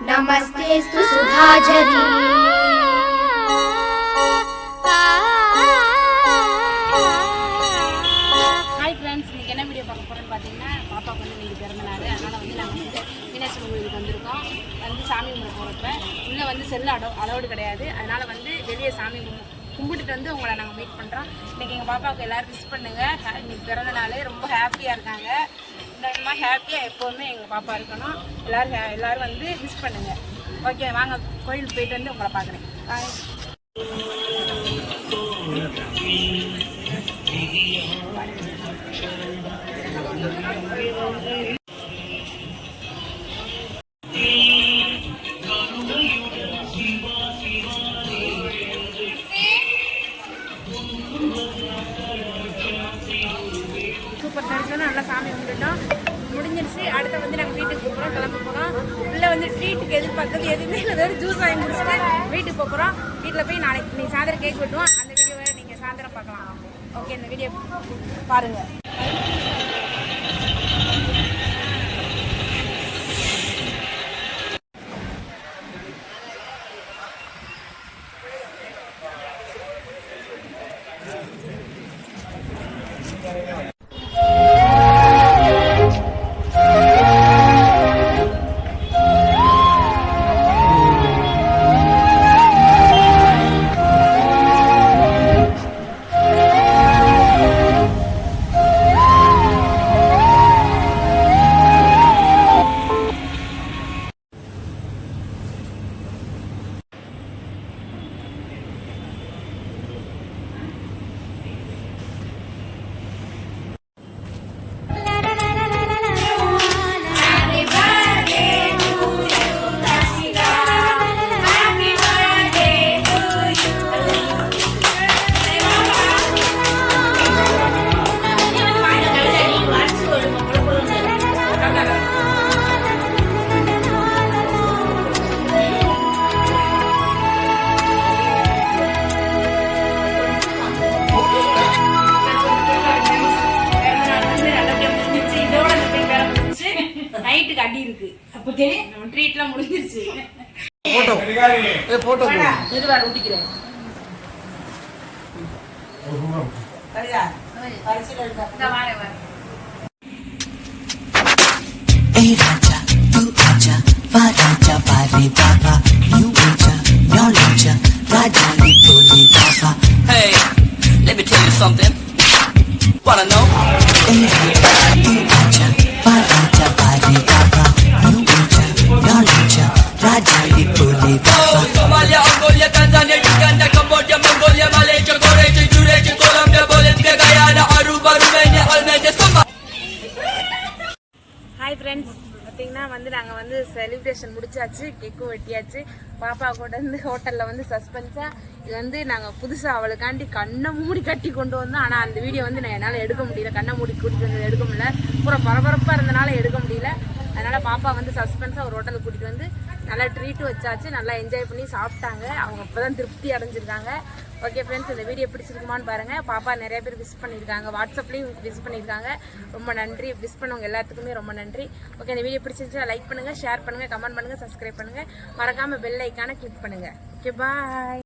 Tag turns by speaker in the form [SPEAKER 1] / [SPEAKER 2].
[SPEAKER 1] नमस्तेस्तु सुधाजरी।
[SPEAKER 2] Hi friends, இன்றைக்கி என்ன video பார்க்க போகிறோன்னு பார்த்தீங்கன்னா, பாப்பாவுக்கு வந்து இன்றைக்கி பிறந்த நாள். அதனால் வந்து நாங்கள் வந்து மீனாட்சி கோயிலுக்கு வந்திருக்கோம். வந்து சாமி கும்பிட போகிறப்ப உள்ளே வந்து செல்லு அலோடு கிடையாது. அதனால் வந்து வெளியே சாமி கும்பிட்டுட்டு வந்து உங்களை நாங்கள் மீட் பண்ணுறோம். இன்றைக்கி எங்கள் பாப்பாவுக்கு எல்லோரும் விஷ் பண்ணுங்கள். இன்றைக்கி பிறந்த நாள், ரொம்ப ஹாப்பியாக இருக்காங்க. இந்த மாதிரி ஹாப்பியாக எப்போவுமே எங்கள் பாப்பா இருக்கணும். எல்லோரும் வந்து விஷ் பண்ணுங்கள். ஓகே, வாங்க கோயிலுக்கு போயிட்டு வந்து உங்களை பார்க்குறேன். பாய். சூப்பர் தரிசனம், நல்லா சாமி கும்பிட்டுட்டோம், முடிஞ்சிருச்சு. அடுத்த வந்து நாங்கள் வீட்டுக்கு போகிறோம், கிளம்ப போகிறோம். உள்ளே வந்து ட்ரீட்டுக்கு எதிர்பார்த்தது எதுவுமே இல்லை, வெறும் ஜூஸ் வாங்கி முடிச்சுட்டு வீட்டுக்கு போகிறோம். வீட்டில் போய் நாளைக்கு நீங்கள் சாயந்தரம் கேக் வெட்டுவோம். அந்த வீடியோவை நீங்கள் சாயந்தரம் பார்க்கலாம். ஓகே, இந்த வீடியோ பாருங்கள். நைட்டுக்கு அடி இருக்கு. அப்போ தெரியும் நம்ம ட்ரீட்லாம் முடிஞ்சிருச்சு. போட்டோ போட்டோ இது வர ஊட்டிக்கிறேன். சரியா பரிசில இந்த வாரே வர.
[SPEAKER 3] Hey Raja, tu aja, Raja pare baba, you aja, your aja, Raja little baba.
[SPEAKER 4] Hey, let me tell you something. Wanna know?
[SPEAKER 3] Hey Raja, tu aja, Raja pare baba, you aja, your aja, Raja little baba.
[SPEAKER 4] Somalia, Angola, Tanzania, Uganda, Cambodia, Mongolia, Malaysia, Korea, Indonesia, Colombia, Bolivia, Guyana, Aruba, Romania, Albania, Somalia.
[SPEAKER 2] Hi friends, பார்த்தீங்கன்னா வந்து நாங்கள் வந்து celebration முடிச்சாச்சு, கேக்கும் வெட்டியாச்சு. பாப்பா கூட வந்து ஹோட்டலில் வந்து சஸ்பென்ஸாக இது வந்து நாங்கள் புதுசாக அவளுக்காண்டி கண்ணை மூடி கட்டி கொண்டு வந்தோம். ஆனால் அந்த வீடியோ வந்து நான் என்னால் எடுக்க முடியல, கண்ணை மூடி கூட்டிகிட்டு வந்து எடுக்க முடியல, பூரா பரபரப்பாக இருந்தனால எடுக்க முடியல. அதனால் பாப்பா வந்து சஸ்பென்ஸாக ஒரு ஹோட்டலுக்கு கூட்டிகிட்டு வந்து நல்லா ட்ரீட்டு வச்சாச்சு, நல்லா என்ஜாய் பண்ணி சாப்பிட்டாங்க. அவங்க இப்போ தான் திருப்தி அடைஞ்சிருக்காங்க. ஓகே ஃப்ரெண்ட்ஸ், இந்த வீடியோ பிடிச்சிருக்குமான்னு பாருங்கள். பாப்பா நிறைய பேர் விஷ் பண்ணியிருக்காங்க, வாட்ஸ்அப்லேயும் விஷ் பண்ணியிருக்காங்க. ரொம்ப நன்றி, விஷ் பண்ணவங்க எல்லாத்துக்குமே ரொம்ப நன்றி. ஓகே, இந்த வீடியோ பிடிச்சிருந்துச்சா லைக் பண்ணுங்கள், ஷேர் பண்ணுங்கள், கமெண்ட் பண்ணுங்கள், சப்ஸ்கிரைப் பண்ணுங்கள், மறக்காமல் பெல் ஐக்கானை கிளிக் பண்ணுங்கள். ஓகே, பாய்.